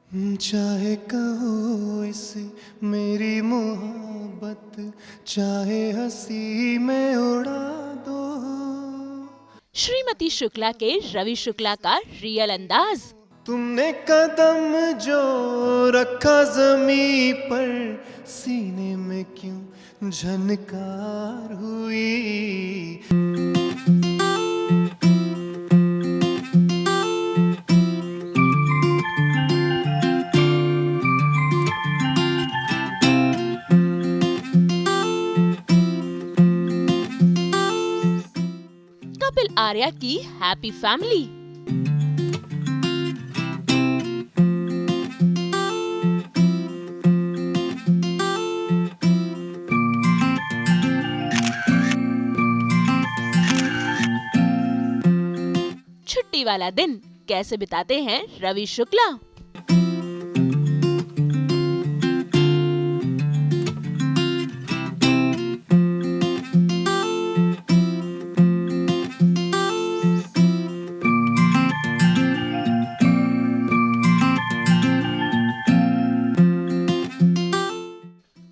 चाहे कहो इसे मेरी मोहब्बत, चाहे हंसी में उड़ा दो। श्रीमती शुक्ला के रवि शुक्ला का रियल अंदाज। तुमने कदम जो रखा जमी पर, सीने में क्यों झनकार हुई। कपिल आर्या की हैप्पी फैमिली। छुट्टी वाला दिन कैसे बिताते हैं रवि शुक्ला।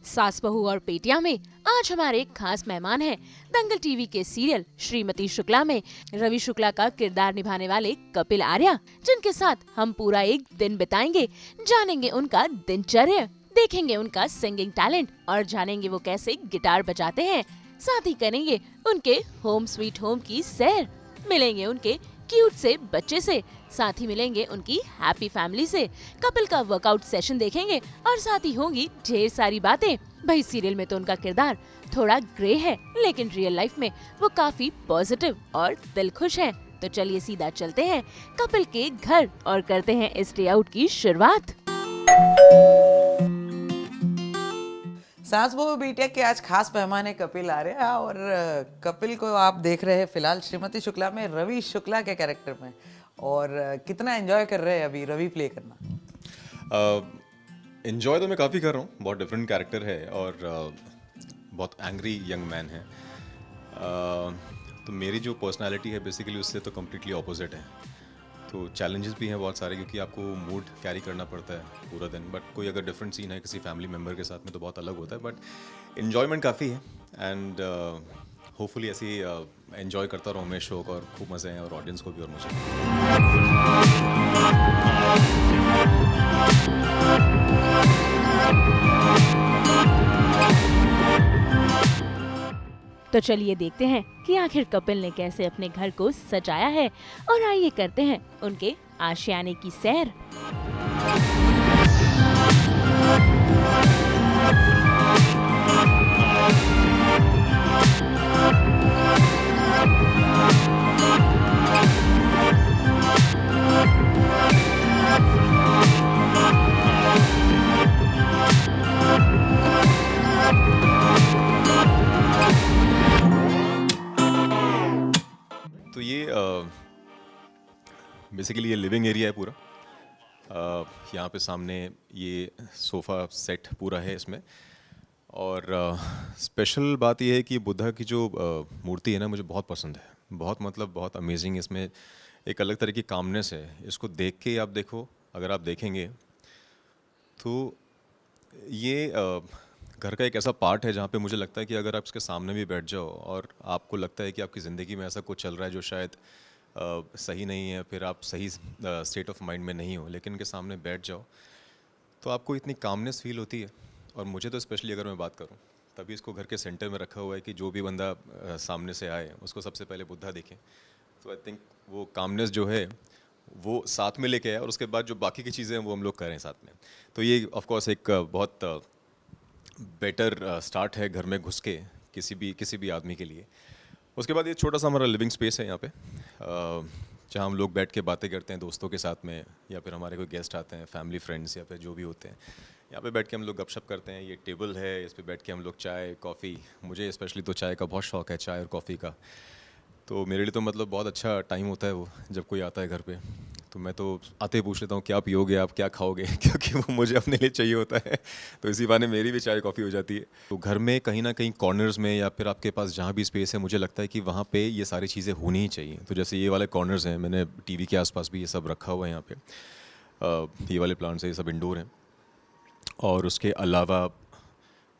सास बहू और पेटिया में आज हमारे खास मेहमान हैं दंगल टीवी के सीरियल श्रीमती शुक्ला में रवि शुक्ला का किरदार निभाने वाले कपिल आर्या, जिनके साथ हम पूरा एक दिन बिताएंगे। जानेंगे उनका दिनचर्या, देखेंगे उनका सिंगिंग टैलेंट और जानेंगे वो कैसे गिटार बजाते हैं। साथ ही करेंगे उनके होम स्वीट होम की सैर, मिलेंगे उनके क्यूट से बच्चे से, साथ ही मिलेंगे उनकी हैप्पी फैमिली से। कपिल का वर्कआउट सेशन देखेंगे और साथ ही होंगी ढेर सारी बातें। भाई सीरियल में तो उनका किरदार थोड़ा ग्रे है, लेकिन रियल लाइफ में वो काफी पॉजिटिव और दिलखुश हैं। तो चलिए सीधा चलते हैं कपिल के घर और करते हैं इस डे आउट की शुरुआत। सास बहू बिटिया के आज खास मेहमान है कपिल आर्या, और कपिल को आप देख रहे हैं फिलहाल श्रीमती शुक्ला में रवि शुक्ला के कैरेक्टर में। और कितना एंजॉय कर रहे हैं अभी रवि प्ले करना? एंजॉय तो मैं काफ़ी कर रहा हूँ, बहुत डिफरेंट कैरेक्टर है और बहुत एंग्री यंग मैन है। तो मेरी जो पर्सनालिटी है बेसिकली उससे तो कम्प्लीटली ऑपोजिट है। तो चैलेंजेस भी हैं बहुत सारे, क्योंकि आपको मूड कैरी करना पड़ता है पूरा दिन। बट कोई अगर डिफरेंट सीन है किसी फैमिली मेम्बर के साथ में तो बहुत अलग होता है। बट इन्जॉयमेंट काफ़ी है एंड होपफुली ऐसे ही एंजॉय करता रहूँ मैं शो को, और खूब मज़े हैं और ऑडियंस को भी और मुझे। तो चलिए देखते हैं कि आखिर कपिल ने कैसे अपने घर को सजाया है, और आइए करते हैं उनके आशियाने की सैर। तो ये बेसिकली ये लिविंग एरिया है पूरा। यहाँ पे सामने ये सोफ़ा सेट पूरा है इसमें। और स्पेशल बात ये है कि बुद्धा की जो मूर्ति है ना, मुझे बहुत पसंद है। बहुत मतलब बहुत अमेजिंग, इसमें एक अलग तरह की कामनेस है। इसको देख के आप देखो, अगर आप देखेंगे तो ये घर का एक ऐसा पार्ट है जहाँ पे मुझे लगता है कि अगर आप इसके सामने भी बैठ जाओ और आपको लगता है कि आपकी ज़िंदगी में ऐसा कुछ चल रहा है जो शायद सही नहीं है, फिर आप सही स्टेट ऑफ माइंड में नहीं हो, लेकिन इनके सामने बैठ जाओ तो आपको इतनी कामनेस फील होती है। और मुझे तो स्पेशली अगर मैं बात करूं, तभी इसको घर के सेंटर में रखा हुआ है कि जो भी बंदा सामने से आए उसको सबसे पहले बुद्धा दिखे। तो आई थिंक वो कामनेस जो है वो साथ में लेके आए, और उसके बाद जो बाकी की चीज़ें हैं वो हम लोग करें साथ में। तो ये ऑफकोर्स एक बहुत बेटर स्टार्ट है घर में घुस के किसी भी आदमी के लिए। उसके बाद ये छोटा सा हमारा लिविंग स्पेस है यहाँ पे, जहाँ हम लोग बैठ के बातें करते हैं दोस्तों के साथ में, या फिर हमारे कोई गेस्ट आते हैं, फैमिली फ्रेंड्स या फिर जो भी होते हैं, यहाँ पे बैठ के हम लोग गपशप करते हैं। ये टेबल है, इस पे बैठ के हम लोग चाय कॉफ़ी, मुझे स्पेशली तो चाय का बहुत शौक है, चाय और कॉफ़ी का। तो मेरे लिए तो मतलब बहुत अच्छा टाइम होता है वो, जब कोई आता है घर पे तो मैं तो आते ही पूछ लेता हूँ क्या पियोगे आप, क्या खाओगे, क्योंकि वो मुझे अपने लिए चाहिए होता है। तो इसी बहाने मेरी भी चाय कॉफ़ी हो जाती है। तो घर में कहीं ना कहीं कॉर्नर्स में या फिर आपके पास जहाँ भी स्पेस है, मुझे लगता है कि वहाँ पे ये सारी चीज़ें होनी ही चाहिए। तो जैसे ये वाले कॉर्नर्स हैं, मैंने टीवी के आसपास भी ये सब रखा हुआ है यहाँ पे। ये वाले प्लांट्स हैं, ये सब इंडोर हैं। और उसके अलावा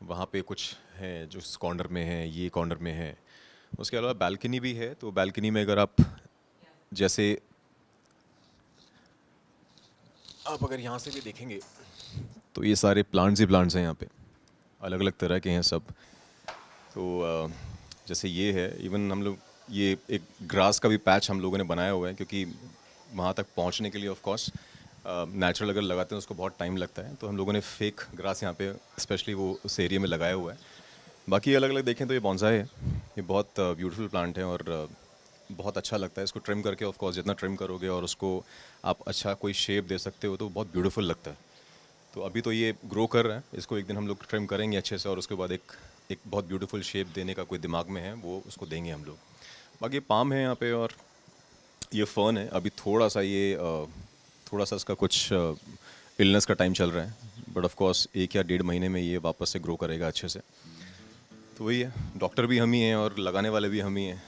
वहाँ पे कुछ हैं जो इस कॉर्नर में हैं, ये कॉर्नर में है। उसके अलावा बालकनी भी है, तो बालकनी में अगर आप जैसे आप अगर यहाँ से भी देखेंगे तो ये सारे प्लांट्स ही प्लांट्स हैं यहाँ पे, अलग अलग तरह के हैं सब। तो जैसे ये है, इवन हम लोग ये एक ग्रास का भी पैच हम लोगों ने बनाया हुआ है, क्योंकि वहाँ तक पहुँचने के लिए ऑफ कोर्स नेचुरल अगर लगाते हैं उसको बहुत टाइम लगता है, तो हम लोगों ने फेक ग्रास यहाँ पे स्पेशली वो उस एरिया में लगाया हुआ है। बाकी अलग अलग देखें तो ये बॉन्साई है, ये बहुत ब्यूटीफुल प्लांट है और बहुत अच्छा लगता है इसको ट्रिम करके। ऑफ कोर्स जितना ट्रिम करोगे और उसको आप अच्छा कोई शेप दे सकते हो तो बहुत ब्यूटीफुल लगता है। तो अभी तो ये ग्रो कर रहा है, इसको एक दिन हम लोग ट्रिम करेंगे अच्छे से और उसके बाद एक बहुत ब्यूटीफुल शेप देने का कोई दिमाग में है, वो उसको देंगे हम लोग। बाकी पाम है यहाँ पे और ये फर्न है। अभी थोड़ा सा इसका कुछ इलनेस का टाइम चल रहा है, बट ऑफ कोर्स 1 या 1.5 महीने में ये वापस से ग्रो करेगा अच्छे से। तो वही है, डॉक्टर भी हम ही हैं और लगाने वाले भी हम ही हैं।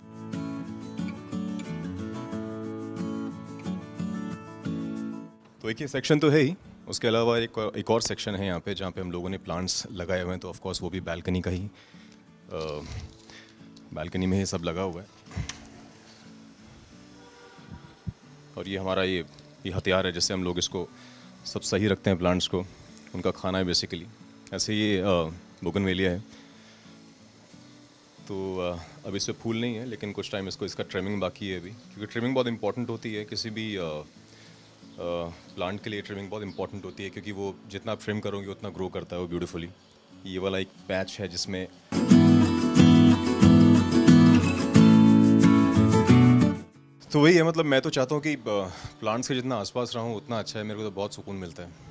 तो एक ये सेक्शन तो है ही, उसके अलावा एक और सेक्शन है यहाँ पे जहाँ पे हम लोगों ने प्लांट्स लगाए हुए हैं। तो ऑफ कोर्स वो भी बालकनी का ही, बालकनी में ही सब लगा हुआ है। और ये हमारा ये हथियार है जिससे हम लोग इसको सब सही रखते हैं, प्लांट्स को, उनका खाना है बेसिकली। ऐसे ये बोगनवेलिया है, तो अब इस पे फूल नहीं है, लेकिन कुछ टाइम इसका ट्रिमिंग बाकी है अभी, क्योंकि ट्रिमिंग बहुत इंपॉर्टेंट होती है किसी भी प्लांट के लिए। ट्रिमिंग बहुत इंपॉर्टेंट होती है क्योंकि वो जितना आप ट्रिम करोगे उतना ग्रो करता है वो ब्यूटीफुली। ये वाला एक पैच है जिसमें तो वही है, मतलब मैं तो चाहता हूँ कि प्लांट्स के जितना आसपास रहूँ उतना अच्छा है, मेरे को तो बहुत सुकून मिलता है।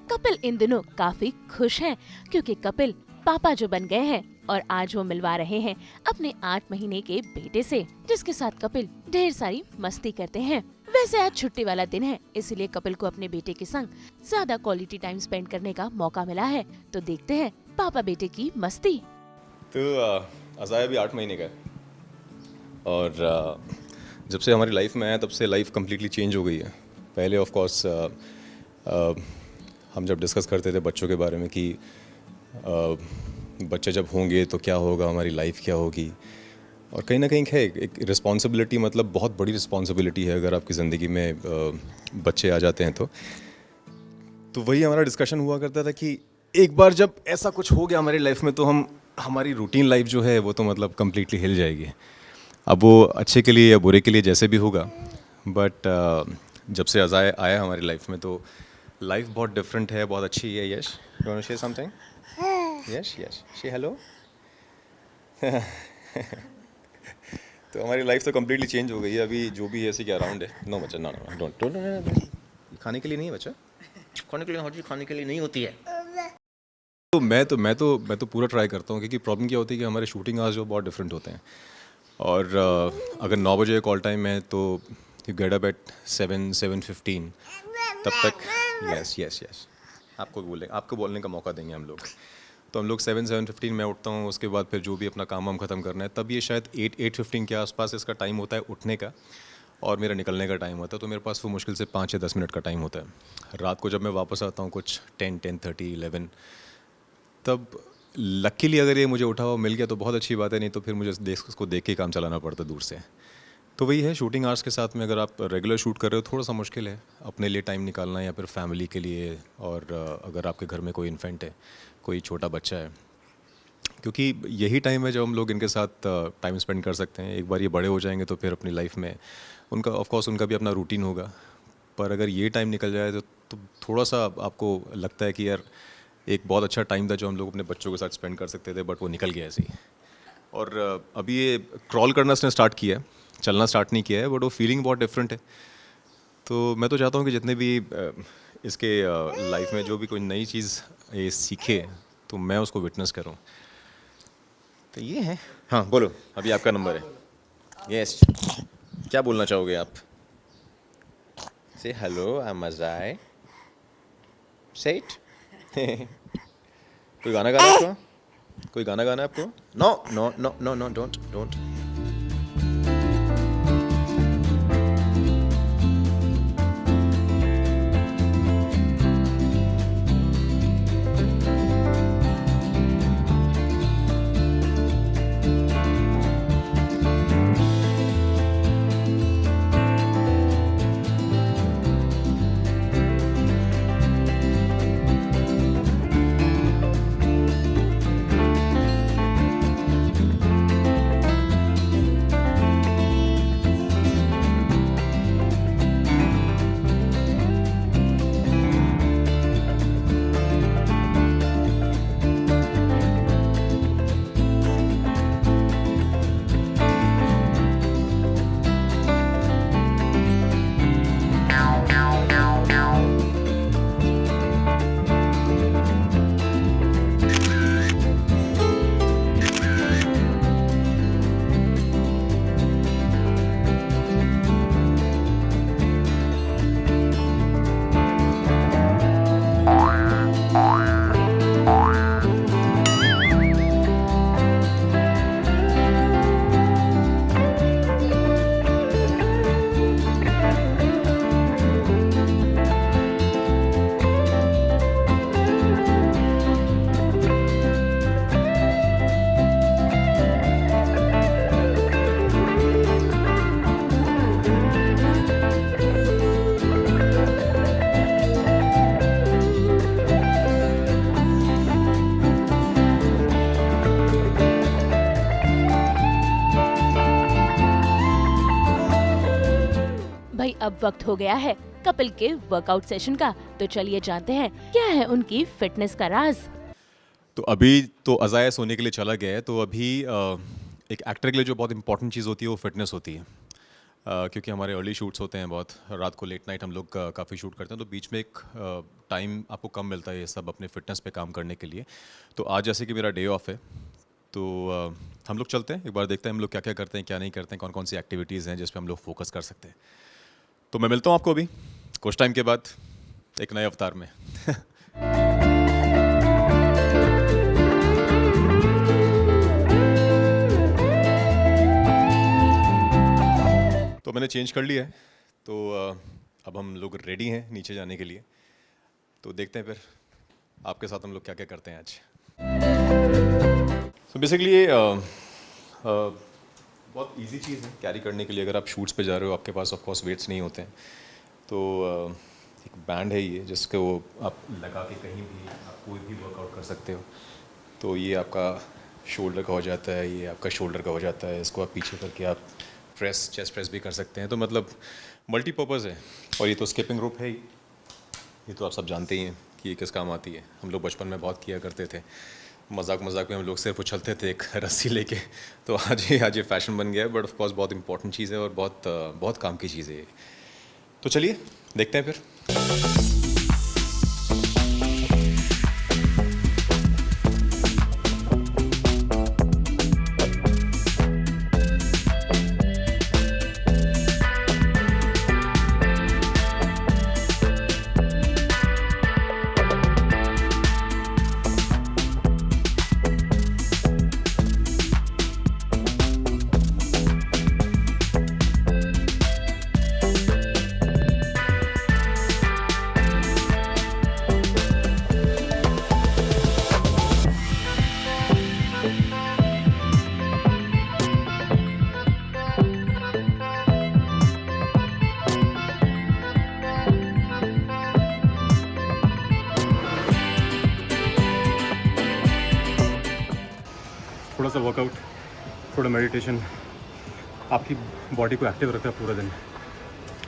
कपिल इन दिनों काफी खुश हैं क्योंकि कपिल पापा जो बन गए हैं और आज वो मिलवा रहे हैं अपने 8 महीने के बेटे से, जिसके साथ कपिल ढेर सारी मस्ती करते हैं। वैसे आज छुट्टी वाला दिन है, इसीलिए कपिल को अपने बेटे के संग ज्यादा क्वालिटी टाइम स्पेंड करने का मौका मिला है। तो देखते हैं पापा बेटे की मस्ती। तो अज़ाया भी 8 महीने का है और जब से हमारी लाइफ में आया तब से लाइफ कम्प्लीटली चेंज हो गई है। पहले ऑफ कोर्स हम जब डिस्कस करते थे बच्चों के बारे में कि बच्चे जब होंगे तो क्या होगा, हमारी लाइफ क्या होगी, और कहीं ना कहीं है एक रिस्पॉन्सिबिलिटी, मतलब बहुत बड़ी रिस्पॉन्सिबिलिटी है अगर आपकी ज़िंदगी में बच्चे आ जाते हैं तो वही हमारा डिस्कशन हुआ करता था कि एक बार जब ऐसा कुछ हो गया हमारी लाइफ में तो हमारी रूटीन लाइफ जो है वो तो मतलब कम्प्लीटली हिल जाएगी। अब वो अच्छे के लिए या बुरे के लिए जैसे भी होगा, बट जब से अज़ाया आया हमारी लाइफ में तो लाइफ बहुत डिफरेंट है, बहुत अच्छी है। Yash, you want to say something? Yash say hello. तो हमारी लाइफ तो कम्प्लीटली चेंज हो गई है अभी, जो भी है इसी के अराउंड है। नो बच्चा, ना डोंट, खाने के लिए नहीं है बच्चा, खाने के लिए हर चीज़ खाने के लिए नहीं होती है। तो मैं तो पूरा ट्राई करता हूँ, क्योंकि प्रॉब्लम क्या होती है कि हमारे शूटिंग आवर्स जो बहुत डिफरेंट होते हैं और अगर 9 बजे कॉल टाइम है तो यू गेट अप एट 7:15 तब तक। यस आपको बोलने का मौका देंगे हम लोग। तो हम लोग 7:15 में उठता हूँ, उसके बाद फिर जो भी अपना काम हम ख़त्म करना है, तब ये शायद 8:15 के आसपास इसका टाइम होता है उठने का और मेरा निकलने का टाइम होता है। तो मेरे पास वो मुश्किल से 5 या 10 मिनट का टाइम होता है। रात को जब मैं वापस आता हूँ कुछ 10:30 11, तब लकीली अगर ये मुझे उठा हुआ मिल गया तो बहुत अच्छी बात है, नहीं तो फिर मुझे उसको देख के काम चलाना पड़ता दूर से। तो वही है, शूटिंग आवर्स के साथ में अगर आप रेगुलर शूट कर रहे हो थोड़ा सा मुश्किल है अपने लिए टाइम निकालना या फिर फैमिली के लिए, और अगर आपके घर में कोई इन्फेंट है, कोई छोटा बच्चा है, क्योंकि यही टाइम है जब हम लोग इनके साथ टाइम स्पेंड कर सकते हैं। एक बार ये बड़े हो जाएंगे तो फिर अपनी लाइफ में उनका ऑफ कोर्स उनका भी अपना रूटीन होगा, पर अगर ये टाइम निकल जाए तो थोड़ा सा आपको लगता है कि यार एक बहुत अच्छा टाइम था जो हम लोग अपने बच्चों के साथ स्पेंड कर सकते थे, बट वो निकल गया ऐसे ही। और अभी ये क्रॉल करना इसने स्टार्ट किया है, चलना स्टार्ट नहीं किया है, बट वो फीलिंग बहुत डिफरेंट है। तो मैं तो चाहता हूँ कि जितने भी इसके लाइफ में जो भी कोई नई चीज़ ये सीखे तो मैं उसको विटनेस करूँ। तो ये है। हाँ बोलो, अभी आपका नंबर है। यस, क्या बोलना चाहोगे आप? से हेलो, आई एम अजय। से इट। कोई गाना गाना है आपको? कोई गाना गाना है आपको? No no no no no, don't don't. भाई अब वक्त हो गया है कपिल के वर्कआउट सेशन का, तो चलिए जानते हैं क्या है उनकी फिटनेस का राज। तो अभी तो अज़ाया सोने के लिए चला गया है, तो अभी एक एक्टर के लिए जो बहुत इंपॉर्टेंट चीज़ होती है वो फिटनेस होती है। क्योंकि हमारे अर्ली शूट्स होते हैं, बहुत रात को लेट नाइट हम लोग काफ़ी शूट करते हैं, तो बीच में एक टाइम आपको कम मिलता है ये सब अपने फिटनेस पे काम करने के लिए। तो आज जैसे कि मेरा डे ऑफ है, तो हम लोग चलते हैं, एक बार देखते हैं हम लोग क्या क्या करते हैं, क्या नहीं करते हैं, कौन कौन सी एक्टिविटीज़ हैं जिस पे हम लोग फोकस कर सकते हैं। तो मैं मिलता हूँ आपको अभी कुछ टाइम के बाद एक नए अवतार में। तो मैंने चेंज कर लिया है, तो अब हम लोग रेडी हैं नीचे जाने के लिए। तो देखते हैं फिर आपके साथ हम लोग क्या क्या करते हैं आज। तो बेसिकली ये बहुत इजी चीज़ है कैरी करने के लिए। अगर आप शूट्स पे जा रहे हो, आपके पास ऑफ कोर्स वेट्स नहीं होते हैं, तो एक बैंड है ये जिसको आप लगा के कहीं भी आप कोई भी वर्कआउट कर सकते हो। तो ये आपका शोल्डर का हो जाता है, ये आपका शोल्डर का हो जाता है, इसको आप पीछे करके आप प्रेस, चेस्ट प्रेस भी कर सकते हैं। तो मतलब मल्टीपर्पज़ है। और ये तो स्किपिंग रोप है ही, ये तो आप सब जानते ही हैं कि ये किस काम आती है। हम लोग बचपन में बहुत किया करते थे, मजाक मजाक में हम लोग सिर्फ उछलते थे एक रस्सी लेके। तो आज ये फैशन बन गया है, बट ऑफ कोर्स बहुत इंपॉर्टेंट चीज़ है और बहुत काम की चीज़ है ये। तो चलिए देखते हैं फिर। थोड़ा सा वर्कआउट, थोड़ा मेडिटेशन आपकी बॉडी को एक्टिव रखता है पूरा दिन।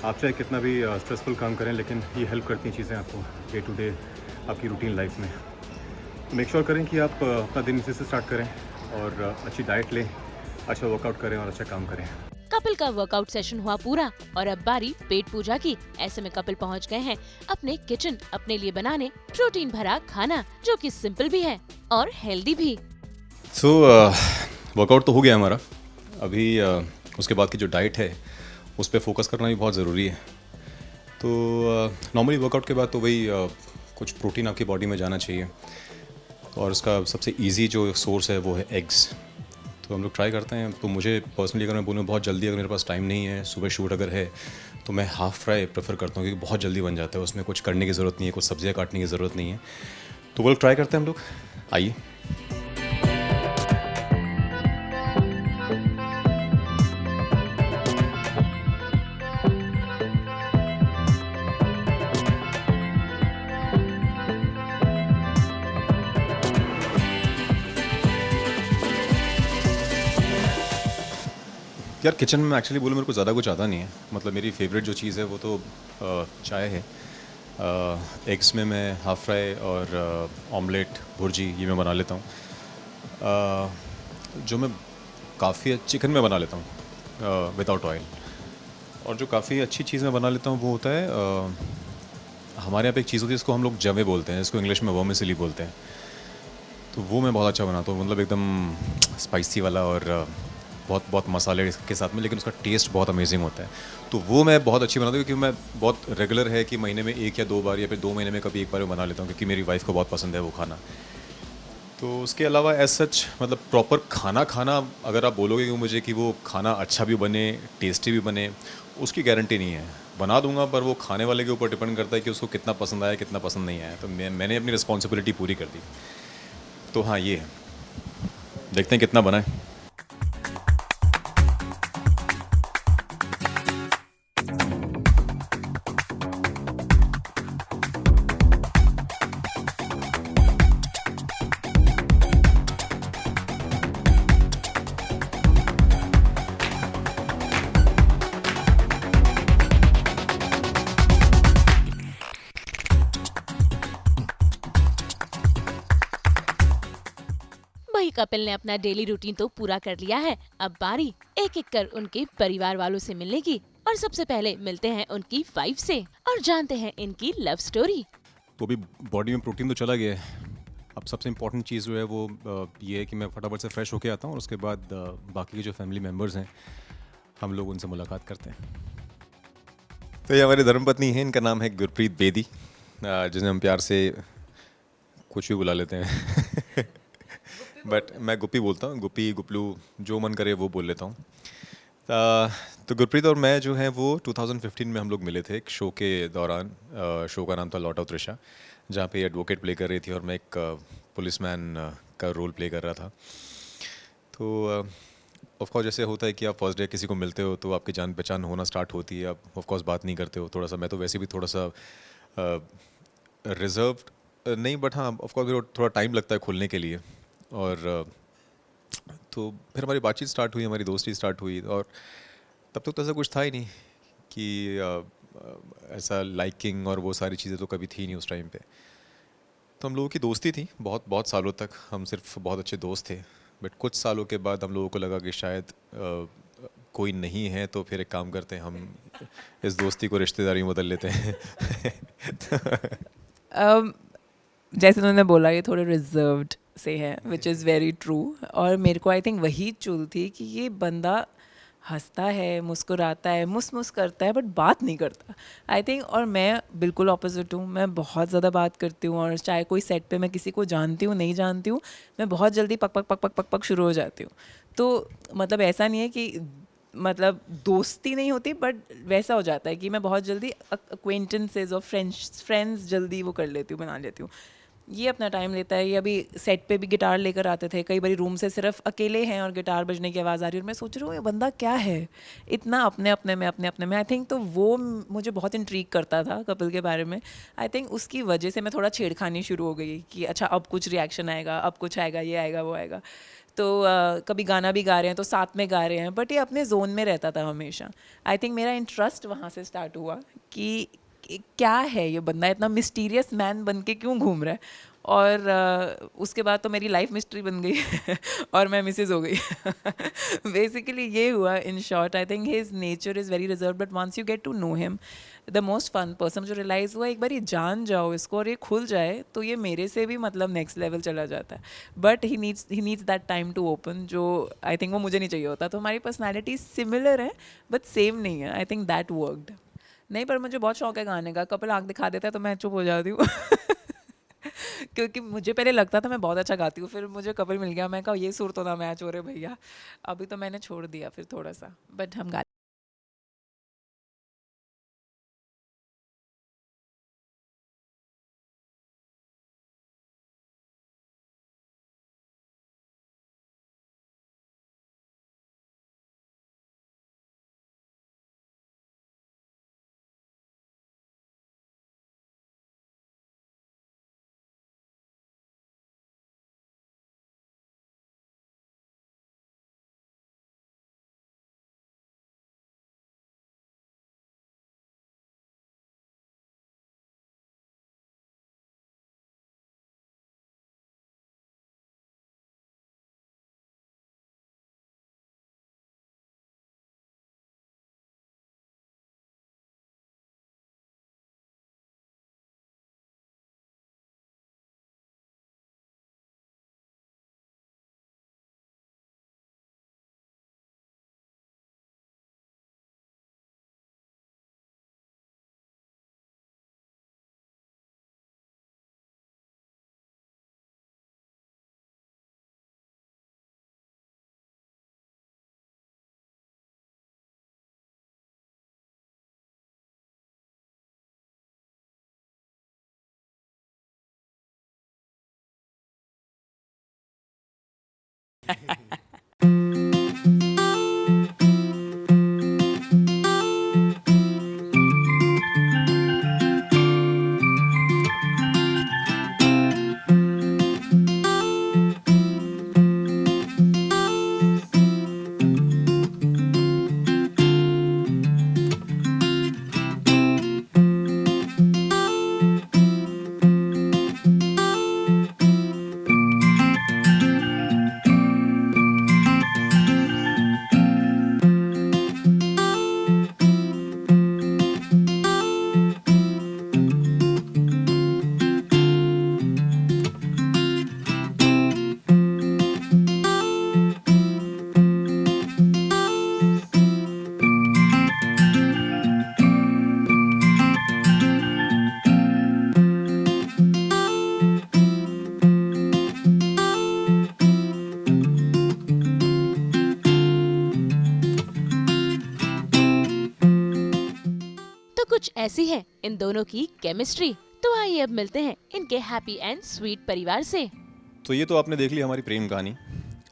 आप चाहे कितना भी स्ट्रेसफुल काम करें, लेकिन ये हेल्प करती हैं चीज़ें आपको डे टू डे आपकी रूटीन लाइफ में। मेक श्योर करें कि आप अपना दिन इसी से स्टार्ट करें और अच्छी डाइट लें, अच्छा वर्कआउट करें और अच्छा काम करें। कपिल का वर्कआउट सेशन हुआ पूरा और अब बारी पेट पूजा की। ऐसे में कपिल पहुंच गए हैं अपने किचन अपने लिए बनाने प्रोटीन भरा खाना, जो कि सिंपल भी है और हेल्दी भी। सो वर्कआउट तो हो गया हमारा, अभी उसके बाद की जो डाइट है उस पर फोकस करना भी बहुत ज़रूरी है। तो नॉर्मली वर्कआउट के बाद तो वही कुछ प्रोटीन आपकी बॉडी में जाना चाहिए, और उसका सबसे इजी जो सोर्स है वो है एग्स। तो हम लोग ट्राई करते हैं। तो मुझे पर्सनली अगर मैं बोलूँ बहुत जल्दी, अगर मेरे पास टाइम नहीं है, सुबह शूट अगर है, तो मैं हाफ़ फ्राई प्रेफर करता हूँ, क्योंकि बहुत जल्दी बन जाता है, उसमें कुछ करने की ज़रूरत नहीं है, कुछ सब्जियाँ काटने की ज़रूरत नहीं है। तो वो लोग ट्राई करते हैं हम लोग, आइए। यार किचन में एक्चुअली बोलूँ मेरे को ज़्यादा कुछ आता नहीं है। मतलब मेरी फेवरेट जो चीज़ है वो तो चाय है। एग्स में मैं हाफ़ फ्राई और ऑमलेट, भुर्जी ये मैं बना लेता हूँ। जो मैं काफ़ी चिकन में बना लेता हूँ विदाउट ऑयल। और जो काफ़ी अच्छी चीज़ मैं बना लेता हूँ वो होता है हमारे यहाँ पे एक चीज़ होती है, इसको हम लोग जवे बोलते हैं, इसको इंग्लिश में वर्मिसेली बोलते हैं। तो वो मैं बहुत अच्छा बनाता हूँ, मतलब एकदम स्पाइसी वाला और बहुत बहुत मसाले के साथ में, लेकिन उसका टेस्ट बहुत अमेजिंग होता है। तो वो मैं बहुत अच्छी बनाता हूँ, क्योंकि मैं बहुत रेगुलर है कि महीने में 1 या 2 बार या फिर 2 महीने में कभी 1 बार बना लेता हूँ, क्योंकि मेरी वाइफ को बहुत पसंद है वो खाना। तो उसके अलावा एज सच मतलब प्रॉपर खाना अगर आप बोलोगे कि मुझे कि वो खाना अच्छा भी बने, टेस्टी भी बने, उसकी गारंटी नहीं है। बना दूंगा, पर वो खाने वाले के ऊपर डिपेंड करता है कि उसको कितना पसंद आया, कितना पसंद नहीं आया। तो मैंने अपनी रिस्पॉन्सिबिलिटी पूरी कर दी। तो हाँ, ये है, देखते हैं कितना बना है। वही कपिल ने अपना डेली रूटीन तो पूरा कर लिया है। अब बारी एक एक कर उनके परिवार वालों से मिलने की, और सबसे पहले मिलते हैं उनकी वाइफ से और जानते हैं इनकी लव स्टोरी। तो अभी बॉडी में प्रोटीन तो चला गया है। अब सबसे इम्पोर्टेंट चीज़ जो है वो ये है कि मैं फटाफट से फ्रेश होके आता हूँ, और उसके बाद बाकी के जो फैमिली मेम्बर्स हैं हम लोग उनसे मुलाकात करते हैं। तो ये हमारी धर्मपत्नी है, इनका नाम है गुरप्रीत बेदी, जिन्हें हम प्यार से कुछ भी बुला लेते हैं बट मैं गुप्पी बोलता हूँ, गुप्पी, गुपलू, जो मन करे वो बोल लेता हूँ। तो गुरप्रीत और मैं जो है वो 2015 में हम लोग मिले थे एक शो के दौरान। शो का नाम था लॉट ऑफ त्रिशा, जहाँ पे एडवोकेट प्ले कर रही थी और मैं एक पुलिसमैन का रोल प्ले कर रहा था। तो ऑफ कोर्स जैसे होता है कि आप फर्स्ट डे किसी को मिलते हो तो आपकी जान पहचान होना स्टार्ट होती है, आप ऑफ कोर्स बात नहीं करते हो थोड़ा सा। मैं तो वैसे भी थोड़ा सा रिजर्व्ड नहीं, बट हाँ ऑफ कोर्स थोड़ा टाइम लगता है खुलने के लिए। और तो फिर हमारी बातचीत स्टार्ट हुई, हमारी दोस्ती स्टार्ट हुई, और तब तक तो ऐसा कुछ था ही नहीं कि ऐसा लाइकिंग और वो सारी चीज़ें तो कभी थी नहीं उस टाइम पे। तो हम लोगों की दोस्ती थी बहुत बहुत सालों तक, हम सिर्फ बहुत अच्छे दोस्त थे। बट कुछ सालों के बाद हम लोगों को लगा कि शायद कोई नहीं है, तो फिर एक काम करते हैं, हम इस दोस्ती को रिश्तेदारी में बदल लेते हैं जैसे उन्होंने बोला ये थोड़े रिजर्व्ड से है, विच इज़ वेरी ट्रू। और मेरे को आई थिंक वही चुल थी कि ये बंदा हंसता है, मुस्कुराता है, मुस करता है, बट बात नहीं करता आई थिंक। और मैं बिल्कुल ऑपोजिट हूँ, मैं बहुत ज़्यादा बात करती हूँ, और चाहे कोई सेट पे मैं किसी को जानती हूँ नहीं जानती हूँ, मैं बहुत जल्दी पक पक पक पक पक पक शुरू हो जाती हूँ। तो मतलब ऐसा नहीं है कि मतलब दोस्ती नहीं होती, बट वैसा हो जाता है कि मैं बहुत जल्दी अक्वेंटेंसेज और फ्रेंड्स जल्दी वो कर लेती हूँ, बना लेती हूँ। ये अपना टाइम लेता है। ये अभी सेट पे भी गिटार लेकर आते थे, कई बारी रूम से सिर्फ अकेले हैं और गिटार बजने की आवाज़ आ रही है, और मैं सोच रही हूँ ये बंदा क्या है इतना अपने अपने में आई थिंक। तो वो मुझे बहुत इंट्रीग करता था कपिल के बारे में। आई थिंक उसकी वजह से मैं थोड़ा छेड़खानी शुरू हो गई कि अच्छा अब कुछ रिएक्शन आएगा, अब कुछ आएगा, ये आएगा, वो आएगा। तो कभी गाना भी गा रहे हैं तो साथ में गा रहे हैं, बट ये अपने जोन में रहता था हमेशा। आई थिंक मेरा इंटरेस्ट वहाँ से स्टार्ट हुआ कि क्या है ये बंदा इतना मिस्टीरियस मैन बन के क्यों घूम रहा है। और उसके बाद तो मेरी लाइफ मिस्ट्री बन गई और मैं मिसेज हो गई। बेसिकली ये हुआ in short. I think his nature is very reserve, but once you get to know him the most fun person, जो रियलाइज़ हुआ एक बार ये जान जाओ इसको और ये खुल जाए तो ये मेरे से भी मतलब नेक्स्ट लेवल चला जाता है। But he needs that time to open, जो आई थिंक वो मुझे नहीं चाहिए होता। तो हमारी पर्सनैलिटी सिमिलर है बट सेम नहीं है। I think that worked. नहीं, पर मुझे बहुत शौक है गाने का। कपिल आँख दिखा देता है तो मैं चुप हो जाती हूँ। क्योंकि मुझे पहले लगता था मैं बहुत अच्छा गाती हूँ, फिर मुझे कपिल मिल गया, मैं कहा ये सुर तो ना मैच हो रहे भैया। अभी तो मैंने छोड़ दिया फिर थोड़ा सा, बट हम गा। तो कुछ ऐसी है इन दोनों की केमिस्ट्री। तो आइए अब मिलते हैं इनके हैप्पी एंड स्वीट परिवार से। तो ये तो आपने देख ली हमारी प्रेम कहानी।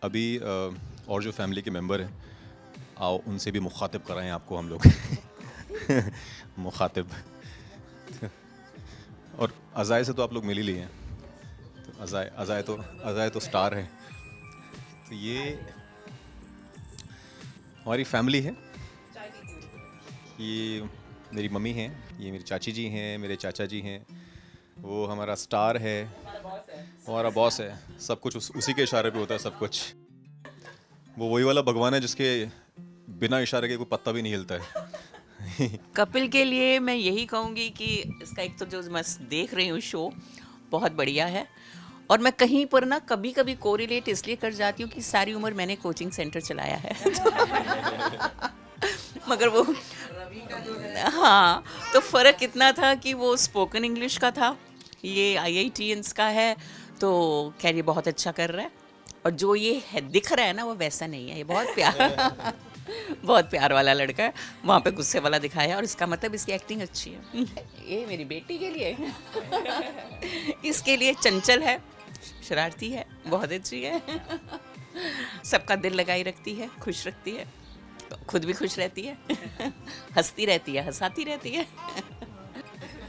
अभी और जो फैमिली के मेंबर हैं, आओ उनसे भी मुखातिब कराएं आपको हम लोग। मुखातिब। और अज़ाय से तो आप लोग मिल ही लिए हैं। तो अज़ाय तो स्टार है। तो ये हमारी फैमिली है। ये मेरी मम्मी हैं, ये मेरी चाची जी हैं, मेरे चाचा जी हैं। वो हमारा स्टार है, हमारा बॉस है। सब कुछ उसी के इशारे पे होता है सब कुछ। वो वही वाला भगवान है जिसके बिना इशारे के कोई पत्ता भी नहीं हिलता है। कपिल के लिए मैं यही कहूँगी कि इसका एक तो जो मैं देख रही हूँ शो बहुत बढ़िया है। और मैं कहीं पर ना कभी कभी कोरिलेट इसलिए कर जाती हूँ कि सारी उम्र मैंने कोचिंग सेंटर चलाया है। मगर वो हाँ, तो फ़र्क इतना था कि वो स्पोकन इंग्लिश का था, ये IITians का है। तो खैर ये बहुत अच्छा कर रहा है। और जो ये है दिख रहा है ना, वो वैसा नहीं है। ये बहुत प्यार बहुत प्यार वाला लड़का है। वहाँ पे गुस्से वाला दिखाया है और इसका मतलब इसकी एक्टिंग अच्छी है। ये मेरी बेटी के लिए इसके लिए चंचल है, शरारती है, बहुत अच्छी है। सबका दिल लगाई रखती है, खुश रखती है, खुद भी खुश रहती है। हंसती रहती है, हंसाती रहती है।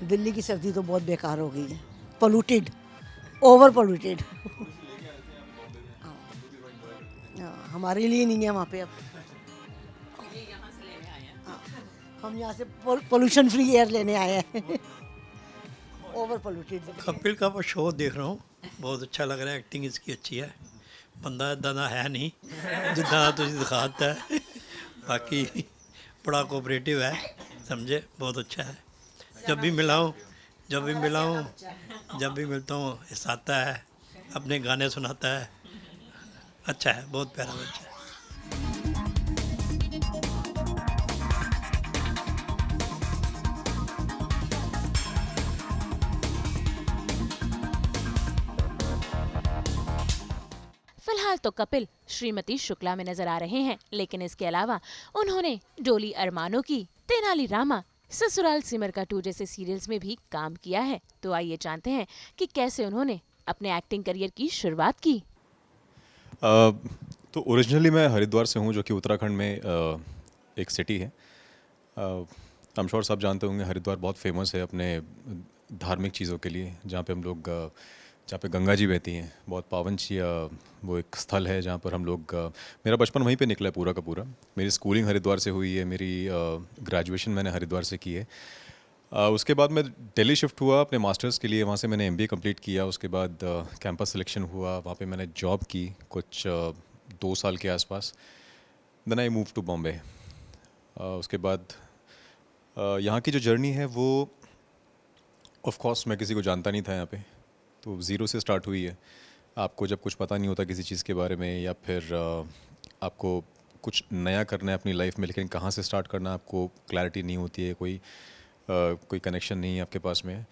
दिल्ली की सर्दी तो बहुत बेकार हो गई है, पोल्यूटेड, ओवर पोल्यूटेड। हमारे लिए नहीं है वहाँ पे अब। हम यहाँ से पोल्यूशन फ्री एयर लेने आए हैं। Over polluted. कपिल का वो शो देख रहा हूँ, बहुत अच्छा लग रहा है, एक्टिंग इसकी अच्छी है। बंदा इदा दा है नहीं जिदा तुझे दिखाता है, बाकी बड़ा कोऑपरेटिव है, समझे, बहुत अच्छा है। जब भी मिलता हूँ जब भी मिलता हूँ हंसाता है, अपने गाने सुनाता है, अच्छा है, बहुत प्यारा बच्चा है। फिलहाल तो कपिल श्रीमती शुक्ला में नजर आ रहे हैं, लेकिन इसके अलावा उन्होंने डोली अरमानों की, तेनाली रामा, ससुराल सिमर का 2 जैसे सीरियल्स में भी काम किया है। तो आइए जानते हैं कि कैसे उन्होंने अपने एक्टिंग करियर की शुरुआत की। तो ओरिजिनली मैं हरिद्वार से हूँ, जो कि उत्तराखंड में एक सिटी है। आई एम श्योर सब जानते होंगे, हरिद्वार बहुत फेमस है अपने धार्मिक चीज़ों के लिए, जहाँ पे हम लोग जहाँ पे गंगा जी बहती हैं, बहुत पावन सी वो एक स्थल है जहाँ पर हम लोग मेरा बचपन वहीं पे निकला है पूरा का पूरा। मेरी स्कूलिंग हरिद्वार से हुई है, मेरी ग्रेजुएशन मैंने हरिद्वार से की है। उसके बाद मैं दिल्ली शिफ्ट हुआ अपने मास्टर्स के लिए, वहाँ से मैंने MBA कंप्लीट किया। उसके बाद कैंपस सिलेक्शन हुआ, वहाँ पे मैंने जॉब की कुछ 2 साल के आसपास। Then I move to Bombay. उसके बाद यहाँ की जो जर्नी है वो ऑफ कोर्स मैं किसी को जानता नहीं था यहाँ पे, तो ज़ीरो से स्टार्ट हुई है। आपको जब कुछ पता नहीं होता किसी चीज़ के बारे में, या फिर आपको कुछ नया करना है अपनी लाइफ में, लेकिन कहाँ से स्टार्ट करना आपको क्लैरिटी नहीं होती है, कोई कनेक्शन नहीं है आपके पास में।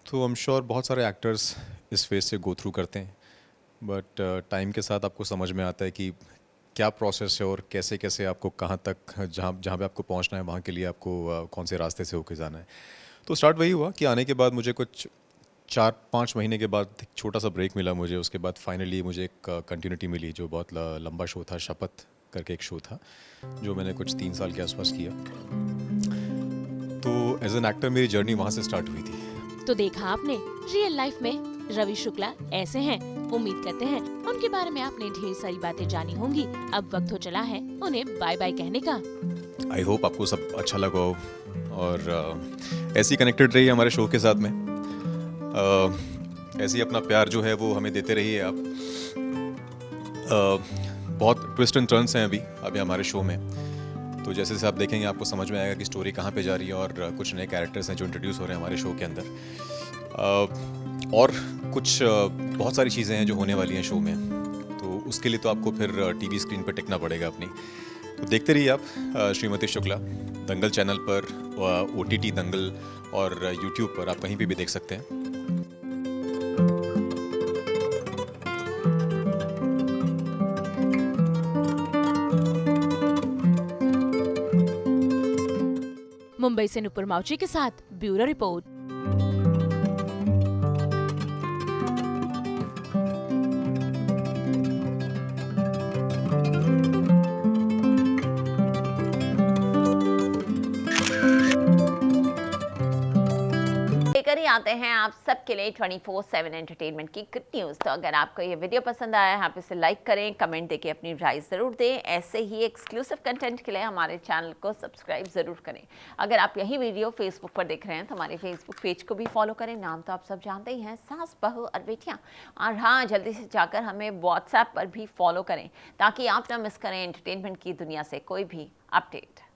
तो आई एम श्योर बहुत सारे एक्टर्स इस फेज से गो थ्रू करते हैं, बट टाइम के साथ आपको समझ में आता है कि क्या प्रोसेस है और कैसे कैसे आपको कहाँ तक जहाँ पे आपको पहुँचना है वहाँ के लिए आपको कौन से रास्ते से होके जाना है। तो स्टार्ट वही हुआ कि आने के बाद मुझे कुछ 4-5 महीने के बाद एक छोटा सा ब्रेक मिला मुझे। उसके बाद फाइनली मुझे एक कंटिन्यूटी मिली, जो बहुत लंबा शो था, शपथ करके एक शो था, जो मैंने कुछ 3 साल के आसपास किया। तो एज एन एक्टर मेरी जर्नी वहाँ से स्टार्ट हुई थी। तो देखा आपने, रियल लाइफ में रवि शुक्ला ऐसे हैं। उम्मीद करते हैं उनके बारे में आपने ढेर सारी बातें जानी होंगी। अब वक्त हो चला है उन्हें बाय बाय कहने का। आई होप आपको सब अच्छा लगा हो, और ऐसे ही कनेक्टेड रहिए हमारे शो के साथ में। ऐसे ही अपना प्यार जो है वो हमें देते रहिए आप। बहुत ट्विस्ट एंड टर्न्स हैं अभी हमारे शो में, तो जैसे जैसे आप देखेंगे आपको समझ में आएगा कि स्टोरी कहाँ पे जा रही है, और कुछ नए कैरेक्टर्स हैं जो इंट्रोड्यूस हो रहे हैं हमारे शो के अंदर, और कुछ बहुत सारी चीज़ें हैं जो होने वाली हैं शो में। तो उसके लिए तो आपको फिर TV स्क्रीन पर टिकना पड़ेगा अपनी। तो देखते रहिए आप श्रीमती शुक्ला, दंगल चैनल पर, OTT दंगल, और YouTube पर आप कहीं भी देख सकते हैं। मुंबई से नुपुर माउची के साथ ब्यूरो रिपोर्ट। लेकर ही आते हैं आप सबके लिए 24/7 एंटरटेनमेंट की गुड न्यूज़। तो अगर आपको ये वीडियो पसंद आया है, आप इसे लाइक करें, कमेंट देके अपनी राय ज़रूर दें। ऐसे ही एक्सक्लूसिव कंटेंट के लिए हमारे चैनल को सब्सक्राइब ज़रूर करें। अगर आप यही वीडियो फेसबुक पर देख रहे हैं तो हमारे फेसबुक पेज को भी फॉलो करें। नाम तो आप सब जानते ही हैं, सास बहू और बेटियाँ। और हाँ, जल्दी से जाकर हमें व्हाट्सएप पर भी फॉलो करें, ताकि आप ना मिस करें एंटरटेनमेंट की दुनिया से कोई भी अपडेट।